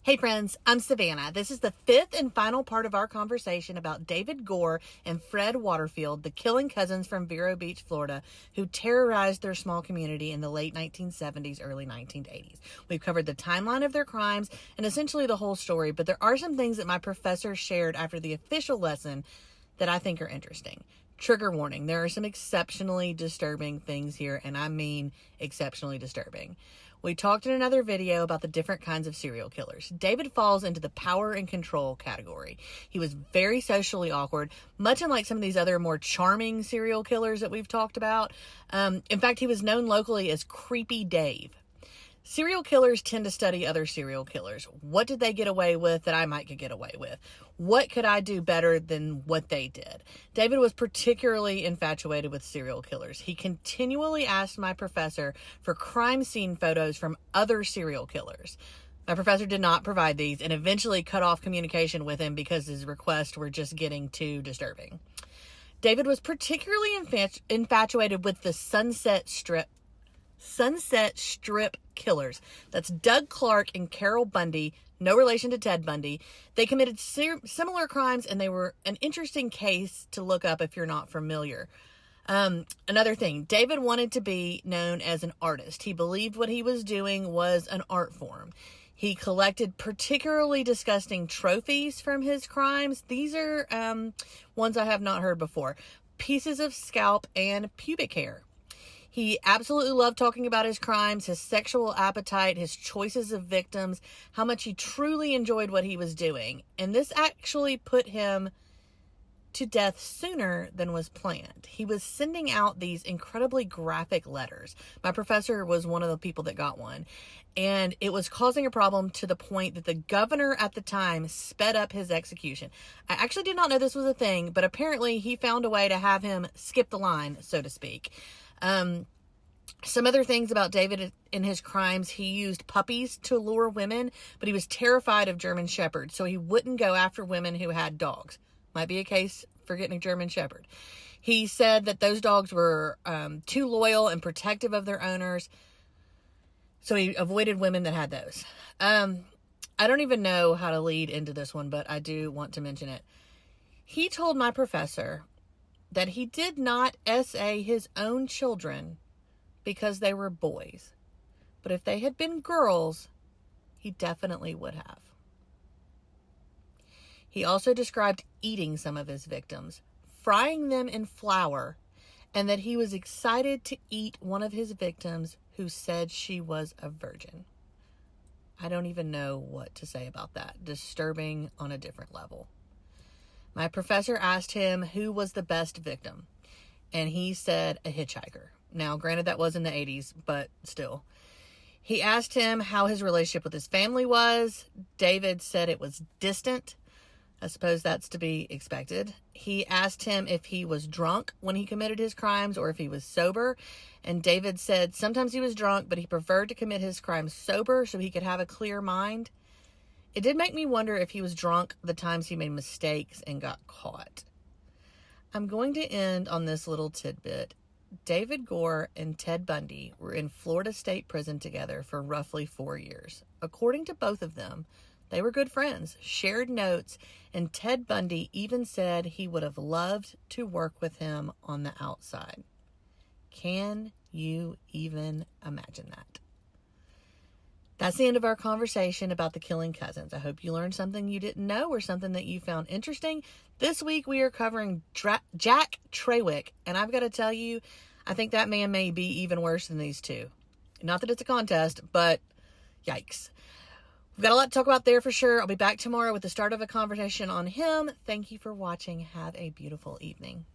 Hey friends, I'm Savannah. This is the fifth and final part of our conversation about David Gore and Fred Waterfield, the killing cousins from Vero Beach, Florida, who terrorized their small community in the late 1970s, early 1980s. We've covered the timeline of their crimes and essentially the whole story, but there are some things that my professor shared after the official lesson that I think are interesting. Trigger warning, there are some exceptionally disturbing things here, and I mean exceptionally disturbing. We talked in another video about the different kinds of serial killers. David falls into the power and control category. He was very socially awkward, much unlike some of these other more charming serial killers that we've talked about. In fact, he was known locally as Creepy Dave. Serial killers tend to study other serial killers. What did they get away with that I might could get away with? What could I do better than what they did? David was particularly infatuated with serial killers. He continually asked my professor for crime scene photos from other serial killers. My professor did not provide these and eventually cut off communication with him because his requests were just getting too disturbing. David was particularly infatuated with the Sunset Strip killers. That's Doug Clark and Carol Bundy, no relation to Ted Bundy. They committed similar crimes, and they were an interesting case to look up if you're not familiar. Another thing, David wanted to be known as an artist. He believed what he was doing was an art form. He collected particularly disgusting trophies from his crimes. These are ones I have not heard before. Pieces of scalp and pubic hair. He absolutely loved talking about his crimes, his sexual appetite, his choices of victims, how much he truly enjoyed what he was doing. And this actually put him to death sooner than was planned. He was sending out these incredibly graphic letters. My professor was one of the people that got one. And it was causing a problem to the point that the governor at the time sped up his execution. I actually did not know this was a thing, but apparently he found a way to have him skip the line, so to speak. Some other things about David and his crimes, he used puppies to lure women, but he was terrified of German Shepherds, so he wouldn't go after women who had dogs. Might be a case for getting a German Shepherd. He said that those dogs were too loyal and protective of their owners, so he avoided women that had those. I don't even know how to lead into this one, but I do want to mention it. He told my professor that he did not SA his own children because they were boys. But if they had been girls, he definitely would have. He also described eating some of his victims, frying them in flour, and that he was excited to eat one of his victims who said she was a virgin. I don't even know what to say about that. Disturbing on a different level. My professor asked him who was the best victim, and he said a hitchhiker. Now, granted, that was in the 80s, but still. He asked him how his relationship with his family was. David said it was distant. I suppose that's to be expected. He asked him if he was drunk when he committed his crimes or if he was sober, and David said sometimes he was drunk, but he preferred to commit his crimes sober so he could have a clear mind. It did make me wonder if he was drunk the times he made mistakes and got caught. I'm going to end on this little tidbit. David Gore and Ted Bundy were in Florida State Prison together for roughly 4 years. According to both of them, they were good friends, shared notes, and Ted Bundy even said he would have loved to work with him on the outside. Can you even imagine that? That's the end of our conversation about the killing cousins. I hope you learned something you didn't know or something that you found interesting. This week we are covering Jack Trawick, and I've got to tell you, I think that man may be even worse than these two. Not that it's a contest, but yikes. We've got a lot to talk about there for sure. I'll be back tomorrow with the start of a conversation on him. Thank you for watching. Have a beautiful evening.